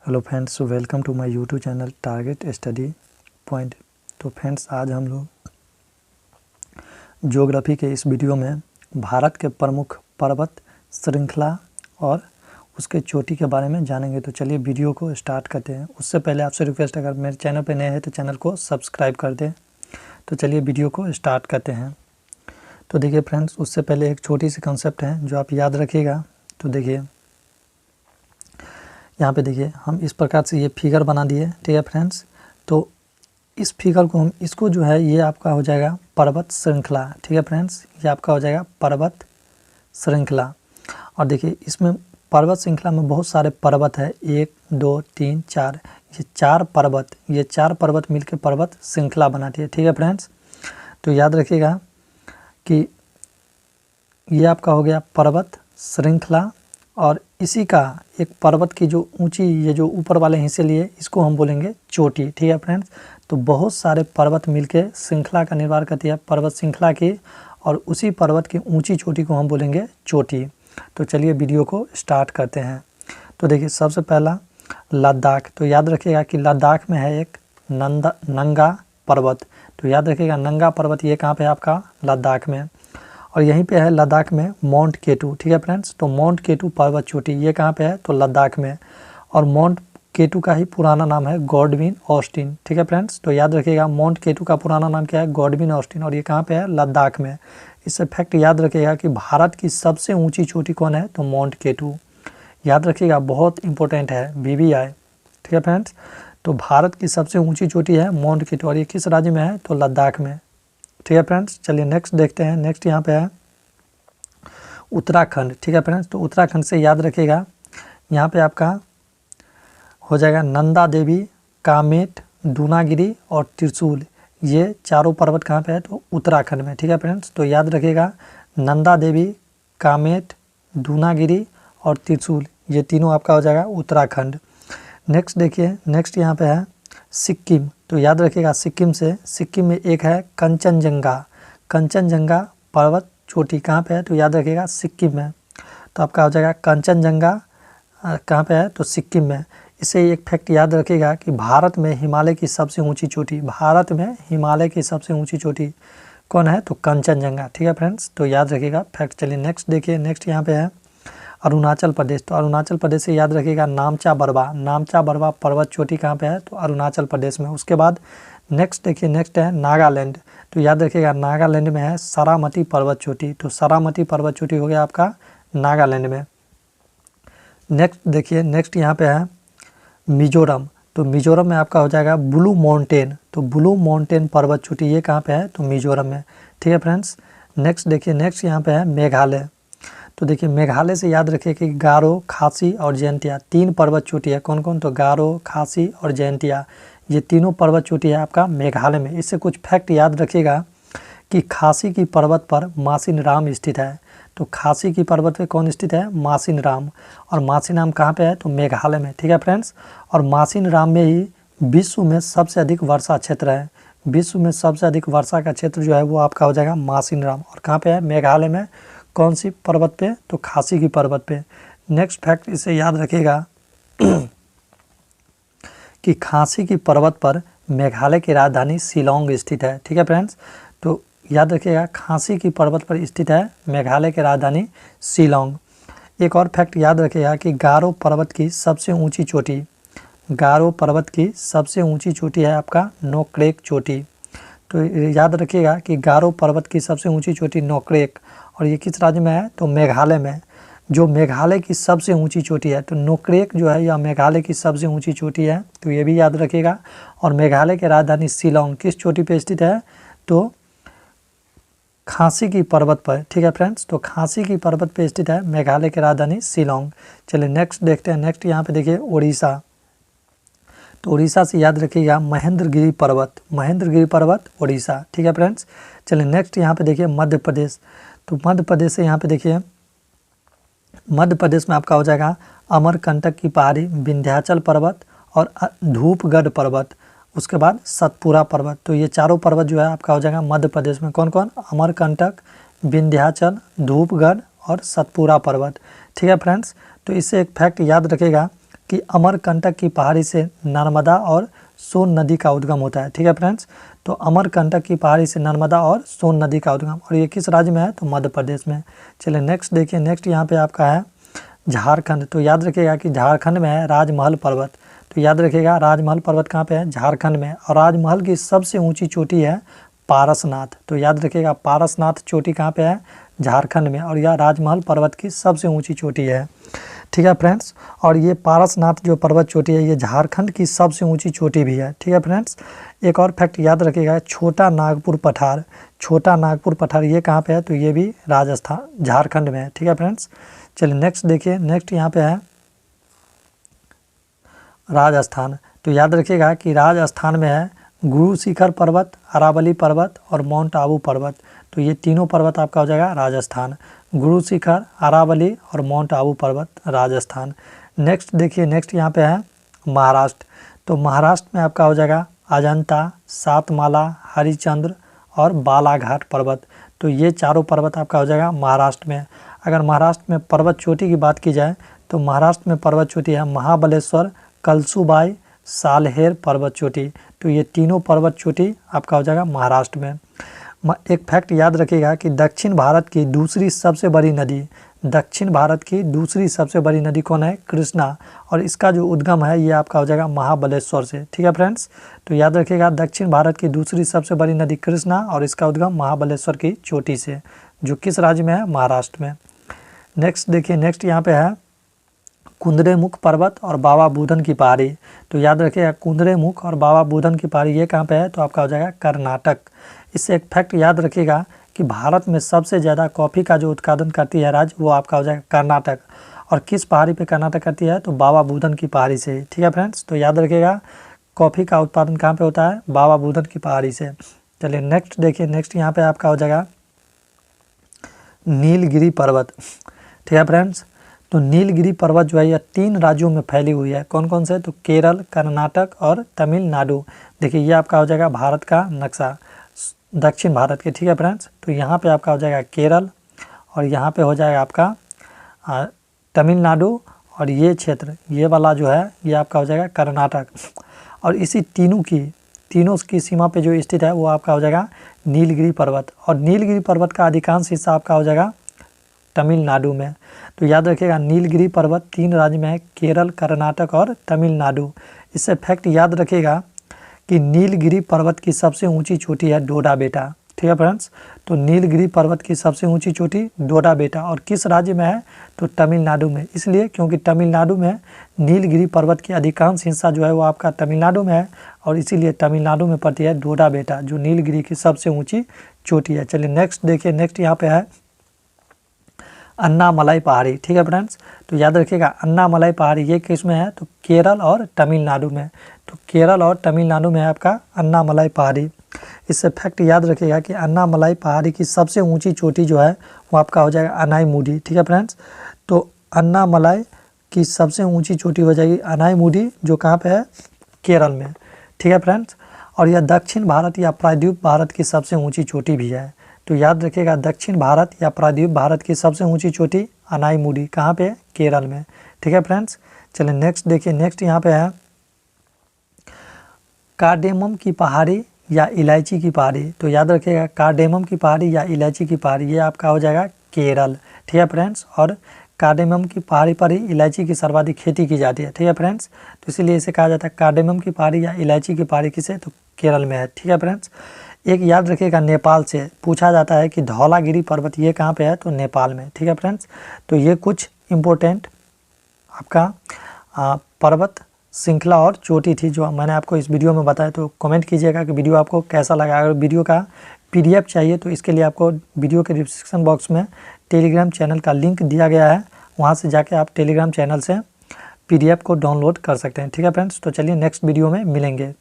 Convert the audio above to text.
Hello friends, welcome to my YouTube channel target study point. तो friends, आज हम लोग ज्योग्राफी के इस वीडियो में भारत के प्रमुख पर्वत श्रृंखला और उसके चोटी के बारे में जानेंगे। तो चलिए वीडियो को स्टार्ट करते हैं। उससे पहले आपसे रिक्वेस्ट, अगर मेरे चैनल पर नए हैं तो चैनल को सब्सक्राइब कर दें। तो चलिए वीडियो को स्टार्ट करते हैं। तो देखिए फ्रेंड्स, उससे पहले एक छोटी सी कंसेप्ट है जो आप याद रखिएगा। तो देखिए यहाँ पे देखिए, हम इस प्रकार से ये फिगर बना दिए, ठीक है फ्रेंड्स। तो इस फिगर को हम इसको जो है ये आपका हो जाएगा पर्वत श्रृंखला, ठीक है फ्रेंड्स। ये आपका हो जाएगा पर्वत श्रृंखला। और देखिए इसमें पर्वत श्रृंखला में बहुत सारे पर्वत है, 1 2 3 4, ये चार पर्वत मिलकर पर्वत श्रृंखला बनाती है, ठीक है फ्रेंड्स। तो याद रखिएगा कि ये आपका हो गया पर्वत श्रृंखला, और इसी का एक पर्वत की जो ऊंची, ये जो ऊपर वाले हिस्से लिए, इसको हम बोलेंगे चोटी, ठीक है फ्रेंड्स। तो बहुत सारे पर्वत मिलके श्रृंखला का निर्माण करती है, पर्वत श्रृंखला की, और उसी पर्वत की ऊंची चोटी को हम बोलेंगे चोटी। तो चलिए वीडियो को स्टार्ट करते हैं। तो देखिए सबसे पहला लद्दाख। तो याद रखिएगा कि लद्दाख में है एक नंगा पर्वत। तो याद रखिएगा नंगा पर्वत ये कहाँ पे है? आपका लद्दाख में। और यहीं पे है लद्दाख में माउंट केटू, ठीक है फ्रेंड्स। तो माउंट केटू पर्वत चोटी ये कहाँ पे है? तो लद्दाख में। और माउंट केटू का ही पुराना नाम है गॉडविन ऑस्टिन, ठीक है फ्रेंड्स। तो याद रखिएगा माउंट केटू का पुराना नाम क्या है? Godwin Austen. और ये कहाँ पे है? लद्दाख में। इससे फैक्ट याद रखिएगा कि भारत की सबसे ऊँची चोटी कौन है? तो माउंट केटू। याद रखिएगा, बहुत इंपॉर्टेंट है, BBI, ठीक है फ्रेंड्स। तो भारत की सबसे ऊँची चोटी है माउंट केटू, और ये किस राज्य में है? तो लद्दाख में, ठीक है फ्रेंड्स। चलिए नेक्स्ट देखते हैं। नेक्स्ट यहाँ पे है उत्तराखंड, ठीक है फ्रेंड्स। तो उत्तराखंड से याद रखिएगा, यहाँ पे आपका हो जाएगा नंदा देवी, कामेट, दूनागिरी और त्रिशूल। ये चारों पर्वत कहाँ पे है? तो उत्तराखंड में, ठीक है फ्रेंड्स। तो याद रखिएगा नंदा देवी, कामेट, दूनागिरी और त्रिशूल, ये तीनों आपका हो जाएगा उत्तराखंड। नेक्स्ट देखिए, नेक्स्ट यहाँ पे है सिक्किम। तो याद रखिएगा सिक्किम में एक है कंचनजंगा पर्वत चोटी, कहाँ पे है? तो याद रखिएगा सिक्किम में। तो आपका हो जाएगा कंचनजंगा कहाँ पे है? तो सिक्किम में। इससे एक फैक्ट याद रखिएगा कि भारत में हिमालय की सबसे ऊंची चोटी कौन है? तो कंचनजंगा, ठीक है फ्रेंड्स। तो याद रखिएगा फैक्ट। चलिए नेक्स्ट देखिए। नेक्स्ट यहाँ पे है अरुणाचल प्रदेश। तो अरुणाचल प्रदेश से याद रखिएगा नामचा बरवा पर्वत चोटी कहाँ पे है? तो अरुणाचल प्रदेश में। उसके बाद नेक्स्ट देखिए, नेक्स्ट है नागालैंड। तो याद रखिएगा नागालैंड में है सारामती पर्वत चोटी। तो सारामती पर्वत चोटी हो गया आपका नागालैंड में। नेक्स्ट देखिए, नेक्स्ट यहाँ पे है मिजोरम। तो मिजोरम में आपका हो जाएगा ब्लू माउंटेन। तो ब्लू माउंटेन पर्वत चोटी ये कहाँ पे है? तो मिजोरम में, ठीक है फ्रेंड्स। नेक्स्ट देखिए, नेक्स्ट यहाँ पे है मेघालय। तो देखिए मेघालय से याद रखिए कि गारो, खासी और जयंतिया 3 पर्वत चोटी है। कौन कौन? तो गारो, खासी और जयंतिया, ये तीनों पर्वत चोटी है आपका मेघालय में। इससे कुछ फैक्ट याद रखिएगा कि खासी की पर्वत पर मासिनराम स्थित है। तो खासी की पर्वत पे कौन स्थित है? मासिनराम। और मासिनराम कहाँ पे है? तो मेघालय में, ठीक है फ्रेंड्स। और मासिनराम में ही विश्व में सबसे अधिक वर्षा क्षेत्र है। विश्व में सबसे अधिक वर्षा का क्षेत्र जो है वो आपका हो जाएगा मासिनराम। और कहाँ पे है? मेघालय में। कौन सी पर्वत पे? तो खासी की पर्वत पे। नेक्स्ट फैक्ट इसे याद रखिएगा कि खासी की पर्वत पर मेघालय की राजधानी शिलांग स्थित है, ठीक है फ्रेंड्स। तो याद रखिएगा खासी की पर्वत पर स्थित है मेघालय की राजधानी शिलांग। एक और फैक्ट याद रखिएगा कि गारो पर्वत की सबसे ऊंची चोटी है आपका नोक्रेक चोटी। तो याद रखिएगा कि गारो पर्वत की सबसे ऊंची चोटी नोक्रेक, और ये किस राज्य में है? तो मेघालय में। जो मेघालय की सबसे ऊंची चोटी है, तो नोक्रेक जो है यह मेघालय की सबसे ऊंची चोटी है। तो ये भी याद रखिएगा। और मेघालय की राजधानी शिलांग किस चोटी पे स्थित है? तो खासी की पर्वत पर, ठीक है फ्रेंड्स। तो खासी की पर्वत पे स्थित है मेघालय की राजधानी शिलांग। चलिए नेक्स्ट देखते हैं। नेक्स्ट यहाँ पे देखिए उड़ीसा। तो उड़ीसा से याद रखिएगा महेंद्रगिरी पर्वत उड़ीसा, ठीक है फ्रेंड्स। चलिए नेक्स्ट यहाँ पे देखिए मध्य प्रदेश। तो मध्य प्रदेश से यहाँ पे देखिए, मध्य प्रदेश में आपका हो जाएगा अमरकंटक की पहाड़ी, विंध्याचल पर्वत और धूपगढ़ पर्वत। उसके बाद सतपुरा पर्वत। तो ये चारों पर्वत जो है आपका हो जाएगा मध्य प्रदेश में। कौन कौन? अमरकंटक, विंध्याचल, धूपगढ़ और सतपुरा पर्वत, ठीक है फ्रेंड्स। तो इससे एक फैक्ट याद रखिएगा कि अमरकंटक की पहाड़ी से नर्मदा और सोन नदी का उद्गम होता है। ठीक है फ्रेंड्स, तो अमरकंटक की पहाड़ी से नर्मदा और सोन नदी का उद्गम, और ये किस राज्य में है? तो मध्य प्रदेश में। चलिए नेक्स्ट देखिए, नेक्स्ट यहाँ पे आपका है झारखंड। तो याद रखिएगा कि झारखंड में है राजमहल पर्वत। तो याद रखिएगा राजमहल पर्वत कहाँ पे है? झारखंड में। और राजमहल की सबसे ऊंची चोटी है पारसनाथ। तो याद रखिएगा पारसनाथ चोटी कहाँ पे है? झारखंड में। और यह राजमहल पर्वत की सबसे ऊंची चोटी है। ठीक है फ्रेंड्स, और ये पारसनाथ जो पर्वत चोटी है ये झारखंड की सबसे ऊंची चोटी भी है। ठीक है फ्रेंड्स, एक और फैक्ट याद रखिएगा, छोटा नागपुर पठार। छोटा नागपुर पठार ये कहाँ पे है? तो ये भी राजस्थान झारखंड में है। ठीक है फ्रेंड्स, चलिए नेक्स्ट देखिए, नेक्स्ट यहाँ पे है राजस्थान। तो याद रखिएगा कि राजस्थान में है गुरु शिखर पर्वत, अरावली पर्वत और माउंट आबू पर्वत। तो ये तीनों पर्वत आपका हो जाएगा राजस्थान, गुरु शिखर, अरावली और माउंट आबू पर्वत राजस्थान। नेक्स्ट देखिए, नेक्स्ट यहाँ पे है महाराष्ट्र। तो महाराष्ट्र में आपका हो जाएगा अजंता, सातमाला, हरिश्चंद्र और बालाघाट पर्वत। तो ये चारों पर्वत आपका हो जाएगा महाराष्ट्र में। अगर महाराष्ट्र में पर्वत चोटी की बात की जाए तो महाराष्ट्र में पर्वत चोटी है महाबलेश्वर, कलसूबाई, सालहेर पर्वत चोटी। तो ये तीनों पर्वत चोटी आपका हो जाएगा महाराष्ट्र में। एक फैक्ट याद रखिएगा कि दक्षिण भारत की दूसरी सबसे बड़ी नदी, दक्षिण भारत की दूसरी सबसे बड़ी नदी कौन है? कृष्णा। और इसका जो उद्गम है ये आपका हो जाएगा महाबलेश्वर से। ठीक है फ्रेंड्स, तो याद रखिएगा दक्षिण भारत की दूसरी सबसे बड़ी नदी कृष्णा और इसका उद्गम महाबलेश्वर की चोटी से, जो किस राज्य में है? महाराष्ट्र में। नेक्स्ट देखिए, नेक्स्ट यहाँ पे है कुंद्रेमुख पर्वत और बाबा बुदन की पहाड़ी। तो याद रखिएगा कुंद्रेमुख और बाबा बुदन की पहाड़ी ये कहाँ पे है? तो आपका हो जाएगा कर्नाटक। इससे एक फैक्ट याद रखिएगा कि भारत में सबसे ज़्यादा कॉफ़ी का जो उत्पादन करती है राज्य वो आपका हो जाएगा कर्नाटक। और किस पहाड़ी पे कर्नाटक करती है? तो बाबा बुदन की पहाड़ी से। ठीक है फ्रेंड्स, तो याद रखिएगा कॉफ़ी का उत्पादन कहाँ पे होता है? बाबा बुदन की पहाड़ी से। चलिए नेक्स्ट देखिए, नेक्स्ट यहाँ पे आपका हो जाएगा नीलगिरी पर्वत। ठीक है फ्रेंड्स, तो नीलगिरी पर्वत जो है यह 3 राज्यों में फैली हुई है। कौन कौन से? तो केरल, कर्नाटक और तमिलनाडु। देखिए ये आपका हो जाएगा भारत का नक्शा, दक्षिण भारत के। ठीक है फ्रेंड्स, तो यहाँ पे आपका हो जाएगा केरल और यहाँ पे हो जाएगा आपका तमिलनाडु, और ये क्षेत्र ये वाला जो है ये आपका हो जाएगा कर्नाटक। और इसी तीनों की सीमा पे जो स्थित है वो आपका हो जाएगा नीलगिरी पर्वत। और नीलगिरी पर्वत का अधिकांश हिस्सा आपका हो जाएगा तमिलनाडु में। तो याद रखिएगा नीलगिरी पर्वत 3 राज्य में है, केरल, कर्नाटक और तमिलनाडु। इससे फैक्ट याद रखिएगा कि नीलगिरी पर्वत की सबसे ऊंची चोटी है डोडा बेटा। ठीक है फ्रेंड्स, तो नीलगिरी पर्वत की सबसे ऊंची चोटी डोडा बेटा, और किस राज्य में है? तो तमिलनाडु में। इसलिए क्योंकि तमिलनाडु में नीलगिरी पर्वत की अधिकांश हिस्सा जो है वो आपका तमिलनाडु में है, और इसीलिए तमिलनाडु में पड़ती है डोडा बेटा जो नीलगिरी की सबसे ऊँची चोटी है। चलिए नेक्स्ट देखिए, नेक्स्ट यहाँ पे है अन्नामलाई पहाड़ी। ठीक है फ्रेंड्स, तो याद रखिएगा अन्नामलाई पहाड़ी ये किस में है? तो केरल और तमिलनाडु में। तो केरल और तमिलनाडु में है आपका अन्नामलाई पहाड़ी। इससे फैक्ट याद रखिएगा कि अन्नामलाई पहाड़ी की सबसे ऊंची चोटी जो है वो आपका हो जाएगा अनाईमुडी। ठीक है फ्रेंड्स, तो अन्नामलाई की सबसे ऊंची चोटी हो जाएगी अनाईमुडी, जो कहाँ पे है? केरल में। ठीक है फ्रेंड्स, और यह दक्षिण भारत या प्रायद्वीप भारत की सबसे ऊँची चोटी भी है। तो याद रखिएगा दक्षिण भारत या प्रायद्वीप भारत की सबसे ऊंची चोटी अनाईमुडी कहाँ पे? केरल में। ठीक है फ्रेंड्स, चलिए नेक्स्ट देखिए, नेक्स्ट यहाँ पे है कार्डेमम की पहाड़ी या इलायची की पहाड़ी। तो याद रखिएगा कार्डेमम की पहाड़ी या इलायची की पहाड़ी ये आपका हो जाएगा केरल। ठीक है फ्रेंड्स, और कार्डेमम की पहाड़ी पर ही इलायची की सर्वाधिक खेती की जाती है। ठीक है फ्रेंड्स, तो इसीलिए इसे कहा जाता है कार्डेमम की पहाड़ी या इलायची की पहाड़ी किसे? तो केरल में है। ठीक है फ्रेंड्स, एक याद रखिएगा नेपाल से पूछा जाता है कि धौलागिरी पर्वत ये कहाँ पे है? तो नेपाल में। ठीक है फ्रेंड्स, तो ये कुछ इम्पोर्टेंट आपका पर्वत श्रृंखला और चोटी थी जो मैंने आपको इस वीडियो में बताया। तो कमेंट कीजिएगा कि वीडियो आपको कैसा लगा। अगर वीडियो का PDF चाहिए तो इसके लिए आपको वीडियो के डिस्क्रिप्शन बॉक्स में टेलीग्राम चैनल का लिंक दिया गया है, वहाँ से जाके आप टेलीग्राम चैनल से PDF को डाउनलोड कर सकते हैं। ठीक है फ्रेंड्स, तो चलिए नेक्स्ट वीडियो में मिलेंगे।